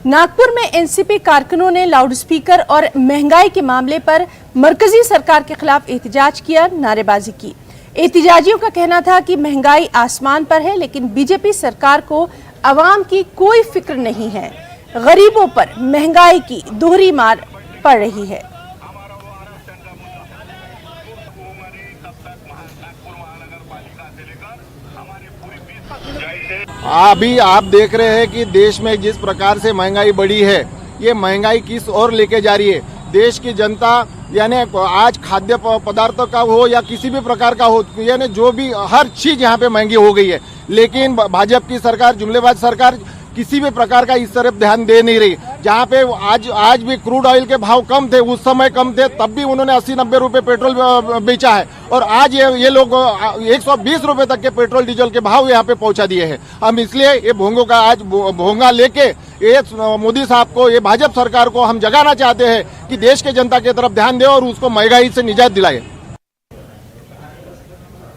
नागपुर में एनसीपी कारकुनों ने लाउडस्पीकर और महंगाई के मामले पर मरकजी सरकार के खिलाफ एहतजाज किया, नारेबाजी की। एहतजाजियों का कहना था कि महंगाई आसमान पर है, लेकिन बीजेपी सरकार को अवाम की कोई फिक्र नहीं है। गरीबों पर महंगाई की दोहरी मार पड़ रही है। अभी आप देख रहे हैं कि देश में जिस प्रकार से महंगाई बढ़ी है, ये महंगाई किस ओर लेके जा रही है। देश की जनता यानी आज खाद्य पदार्थों का हो या किसी भी प्रकार का हो, यानी जो भी हर चीज यहाँ पे महंगी हो गई है। लेकिन भाजपा की सरकार, जुमलेबाज सरकार किसी भी प्रकार का इस तरफ ध्यान दे नहीं रही। जहाँ पे आज भी क्रूड ऑयल के भाव कम थे, उस समय कम थे, तब भी उन्होंने 80-90 रुपए पेट्रोल बेचा है और आज ये लोग 120 रुपए तक के पेट्रोल डीजल के भाव यहाँ पे पहुंचा दिए हैं। हम इसलिए ये भोंगों का आज भोंगा लेके ये मोदी साहब को, ये भाजपा सरकार को हम जगाना चाहते हैं कि देश के जनता की तरफ ध्यान दे और उसको महंगाई से निजात दिलाए।